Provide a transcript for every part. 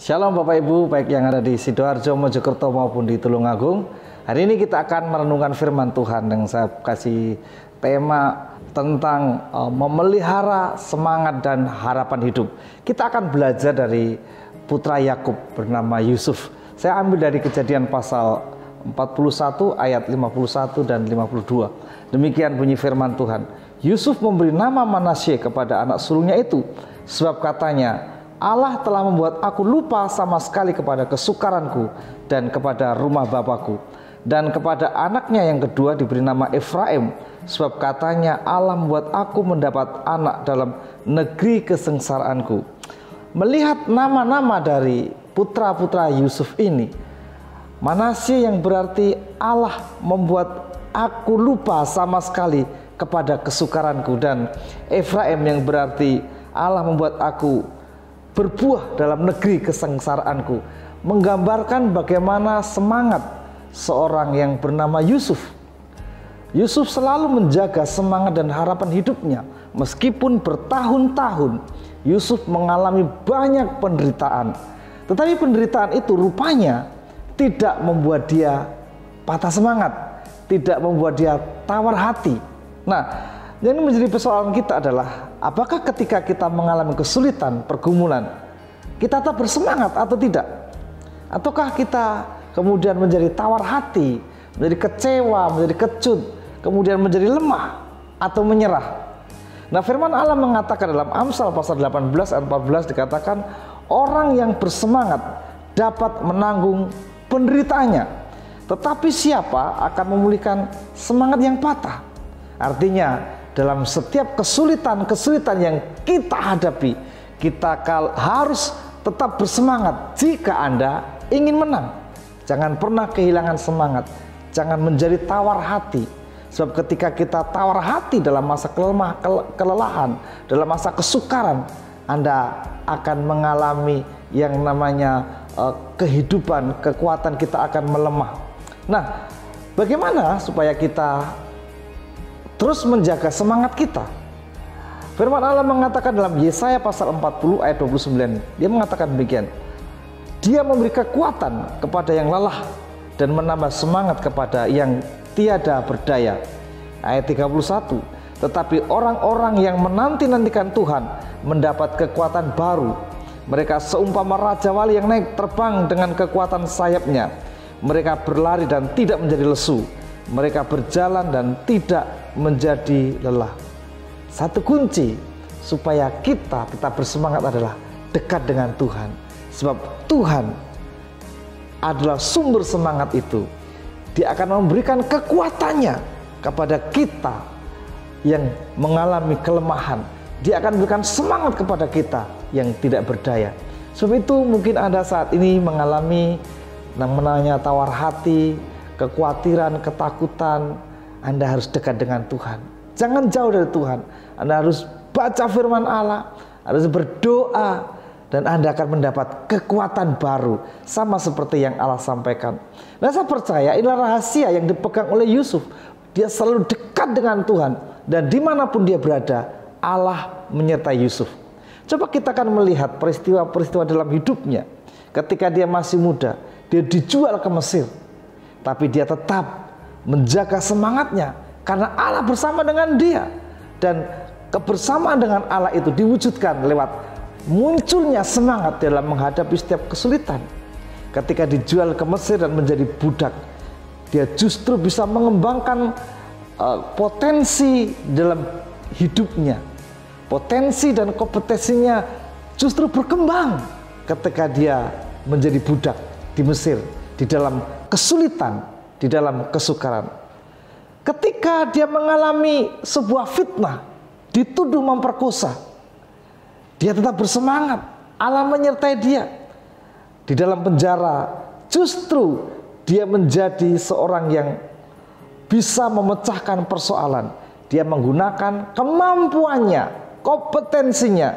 Shalom Bapak Ibu, baik yang ada di Sidoarjo, Mojokerto maupun di Tulungagung. Hari ini kita akan merenungkan firman Tuhan yang saya kasih tema tentang memelihara semangat dan harapan hidup. Kita akan belajar dari putra Yakub bernama Yusuf. Saya ambil dari Kejadian pasal 41 ayat 51 dan 52. Demikian bunyi firman Tuhan. Yusuf memberi nama Manasye kepada anak sulungnya itu, sebab katanya, Allah telah membuat aku lupa sama sekali kepada kesukaranku dan kepada rumah bapakku. Dan kepada anaknya yang kedua diberi nama Efraim, sebab katanya Allah membuat aku mendapat anak dalam negeri kesengsaraanku. Melihat nama-nama dari putra-putra Yusuf ini, Manasye yang berarti Allah membuat aku lupa sama sekali kepada kesukaranku, dan Efraim yang berarti Allah membuat aku berbuah dalam negeri kesengsaraanku, menggambarkan bagaimana semangat seorang yang bernama Yusuf. Yusuf selalu menjaga semangat dan harapan hidupnya. Meskipun bertahun-tahun Yusuf mengalami banyak penderitaan, tetapi penderitaan itu rupanya tidak membuat dia patah semangat, tidak membuat dia tawar hati. Nah, yang menjadi persoalan kita adalah, apakah ketika kita mengalami kesulitan, pergumulan, kita tetap bersemangat atau tidak? Ataukah kita kemudian menjadi tawar hati, menjadi kecewa, menjadi kecut, kemudian menjadi lemah atau menyerah? Nah, firman Allah mengatakan dalam Amsal pasal 18 ayat 14 dikatakan, orang yang bersemangat dapat menanggung penderitaannya, tetapi siapa akan memulihkan semangat yang patah? Artinya, dalam setiap kesulitan-kesulitan yang kita hadapi, kita harus tetap bersemangat. Jika Anda ingin menang, jangan pernah kehilangan semangat, jangan menjadi tawar hati. Sebab ketika kita tawar hati dalam masa kelelahan, dalam masa kesukaran, Anda akan mengalami yang namanya kehidupan, kekuatan kita akan melemah. Nah, bagaimana supaya kita terus menjaga semangat kita? Firman Allah mengatakan dalam Yesaya pasal 40 ayat 29. Dia mengatakan demikian. Dia memberi kekuatan kepada yang lelah dan menambah semangat kepada yang tiada berdaya. Ayat 31. Tetapi orang-orang yang menanti-nantikan Tuhan mendapat kekuatan baru. Mereka seumpama raja wali yang naik terbang dengan kekuatan sayapnya. Mereka berlari dan tidak menjadi lesu. Mereka berjalan dan tidak menjadi lelah. Satu kunci supaya kita tetap bersemangat adalah dekat dengan Tuhan. Sebab Tuhan adalah sumber semangat itu. Dia akan memberikan kekuatannya kepada kita yang mengalami kelemahan. Dia akan memberikan semangat kepada kita yang tidak berdaya. Sebab itu mungkin Anda saat ini mengalami namanya tawar hati, kekhawatiran, ketakutan. Anda harus dekat dengan Tuhan. Jangan jauh dari Tuhan. Anda harus baca firman Allah, harus berdoa, dan Anda akan mendapat kekuatan baru, sama seperti yang Allah sampaikan. Nah, saya percaya inilah rahasia yang dipegang oleh Yusuf. Dia selalu dekat dengan Tuhan, dan dimanapun dia berada, Allah menyertai Yusuf. Coba kita akan melihat peristiwa-peristiwa dalam hidupnya. Ketika dia masih muda, dia dijual ke Mesir, tapi dia tetap menjaga semangatnya karena Allah bersama dengan dia, dan kebersamaan dengan Allah itu diwujudkan lewat munculnya semangat dalam menghadapi setiap kesulitan. Ketika dijual ke Mesir dan menjadi budak, dia justru bisa mengembangkan potensi dalam hidupnya. Potensi dan kompetensinya justru berkembang ketika dia menjadi budak di Mesir, di dalam kesulitan, di dalam kesukaran. Ketika dia mengalami sebuah fitnah, dituduh memperkosa, dia tetap bersemangat. Allah menyertai dia. Di dalam penjara, justru dia menjadi seorang yang bisa memecahkan persoalan. Dia menggunakan kemampuannya, kompetensinya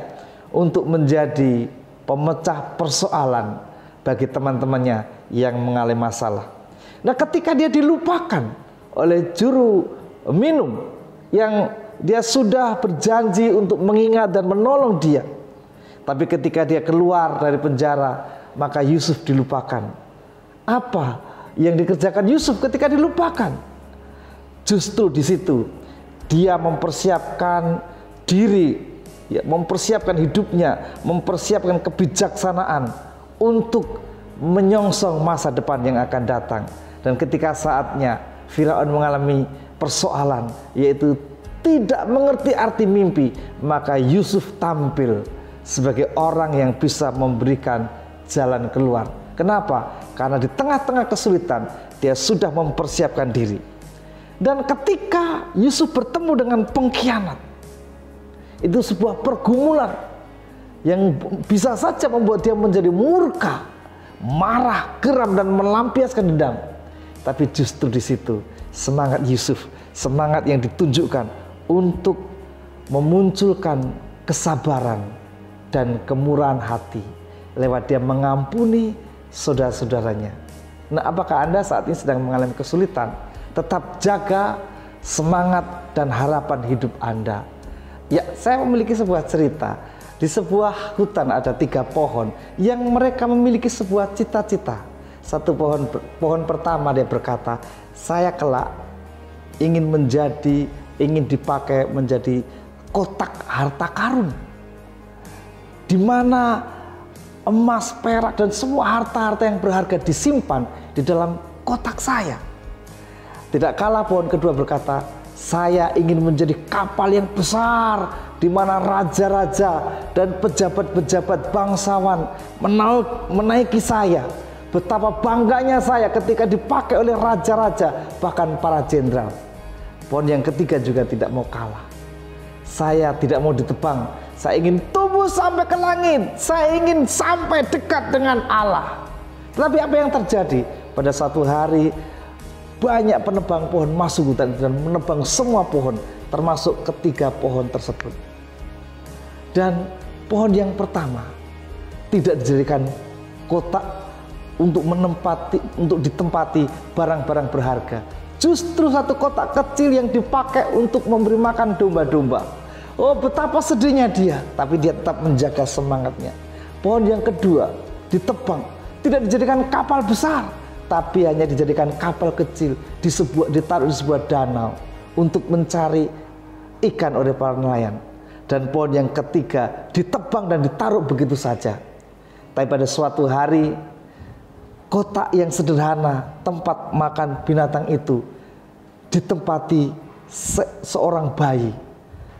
untuk menjadi pemecah persoalan bagi teman-temannya yang mengalami masalah. Nah, ketika dia dilupakan oleh juru minum yang dia sudah berjanji untuk mengingat dan menolong dia, tapi ketika dia keluar dari penjara, maka Yusuf dilupakan. Apa yang dikerjakan Yusuf ketika dilupakan? Justru di situ dia mempersiapkan diri, ya, mempersiapkan hidupnya, mempersiapkan kebijaksanaan untuk menyongsong masa depan yang akan datang. Dan ketika saatnya Firaun mengalami persoalan, yaitu tidak mengerti arti mimpi, maka Yusuf tampil sebagai orang yang bisa memberikan jalan keluar. Kenapa? Karena di tengah-tengah kesulitan dia sudah mempersiapkan diri. Dan ketika Yusuf bertemu dengan pengkhianat, itu sebuah pergumulan yang bisa saja membuat dia menjadi murka, marah, geram, dan melampiaskan dendam. Tapi justru di situ semangat Yusuf, semangat yang ditunjukkan untuk memunculkan kesabaran dan kemurahan hati lewat dia mengampuni saudara-saudaranya. Nah, apakah Anda saat ini sedang mengalami kesulitan? Tetap jaga semangat dan harapan hidup Anda. Ya, saya memiliki sebuah cerita. Di sebuah hutan ada 3 pohon yang mereka memiliki sebuah cita-cita. Satu pohon pertama dia berkata, saya kelak ingin dipakai menjadi kotak harta karun, di mana emas, perak, dan semua harta-harta yang berharga disimpan di dalam kotak saya. Tidak kalah pohon kedua berkata, saya ingin menjadi kapal yang besar, di mana raja-raja dan pejabat-pejabat bangsawan menaiki saya. Betapa bangganya saya ketika dipakai oleh raja-raja, bahkan para jenderal. Pohon yang ketiga juga tidak mau kalah. Saya tidak mau ditebang. Saya ingin tumbuh sampai ke langit. Saya ingin sampai dekat dengan Allah. Tetapi apa yang terjadi? Pada suatu hari banyak penebang pohon masuk hutan dan menebang semua pohon, termasuk ketiga pohon tersebut. Dan pohon yang pertama tidak dijadikan kotak untuk ditempati barang-barang berharga. Justru satu kotak kecil yang dipakai untuk memberi makan domba-domba. Oh, betapa sedihnya dia, tapi dia tetap menjaga semangatnya. Pohon yang kedua ditebang, tidak dijadikan kapal besar, tapi hanya dijadikan kapal kecil, ditaruh di sebuah danau untuk mencari ikan oleh para nelayan. Dan pohon yang ketiga ditebang dan ditaruh begitu saja. Tapi pada suatu hari, kotak yang sederhana tempat makan binatang itu ditempati seorang bayi.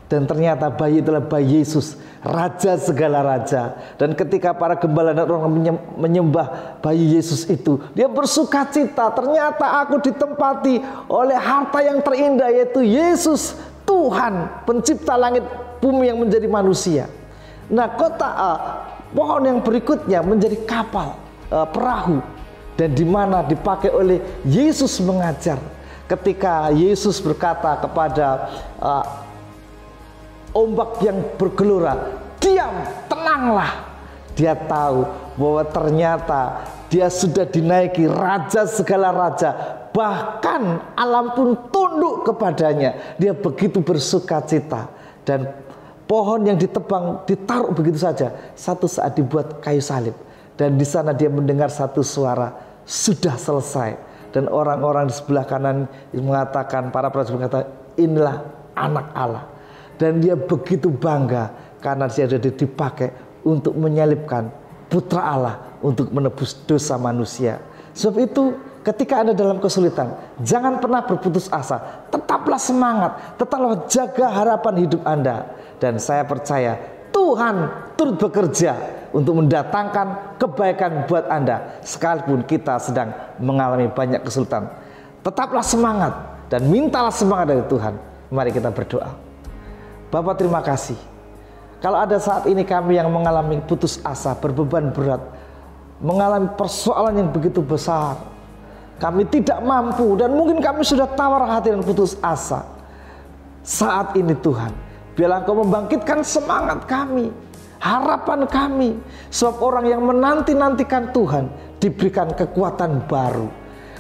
Dan ternyata bayi itulah bayi Yesus, raja segala raja. Dan ketika para gembala dan orang menyembah bayi Yesus itu, dia bersuka cita. Ternyata aku ditempati oleh harta yang terindah, yaitu Yesus, Tuhan pencipta langit bumi yang menjadi manusia. Nah, pohon yang berikutnya menjadi kapal, perahu, dan di mana dipakai oleh Yesus mengajar. Ketika Yesus berkata kepada ombak yang bergelora, diam, tenanglah. Dia tahu bahwa ternyata dia sudah dinaiki raja segala raja, bahkan alam pun tunduk kepadanya. Dia begitu bersuka cita. Dan pohon yang ditebang ditaruh begitu saja, satu saat dibuat kayu salib. Dan di sana dia mendengar satu suara, sudah selesai. Dan orang-orang di sebelah kanan mengatakan, para prajurit berkata, inilah anak Allah. Dan dia begitu bangga karena dia sudah dipakai untuk menyalibkan putra Allah untuk menebus dosa manusia. Sebab itu ketika Anda dalam kesulitan, jangan pernah berputus asa. Tetaplah semangat, tetaplah jaga harapan hidup Anda. Dan saya percaya Tuhan turut bekerja untuk mendatangkan kebaikan buat Anda sekalipun kita sedang mengalami banyak kesulitan. Tetaplah semangat dan mintalah semangat dari Tuhan. Mari kita berdoa. Bapak, terima kasih. Kalau ada saat ini kami yang mengalami putus asa, berbeban berat, mengalami persoalan yang begitu besar, kami tidak mampu dan mungkin kami sudah tawar hati dan putus asa. Saat ini Tuhan, biarlah Engkau membangkitkan semangat kami, harapan kami. Sebab orang yang menanti-nantikan Tuhan diberikan kekuatan baru.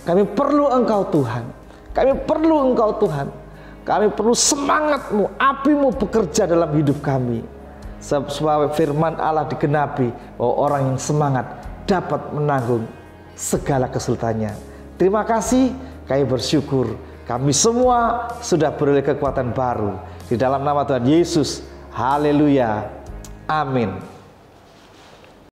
Kami perlu Engkau Tuhan. Kami perlu Engkau Tuhan. Kami perlu semangat-Mu, api-Mu bekerja dalam hidup kami. Sebab firman Allah digenapi bahwa orang yang semangat dapat menanggung segala kesulitannya. Terima kasih, kami bersyukur kami semua sudah beroleh kekuatan baru di dalam nama Tuhan Yesus. Haleluya. Amin.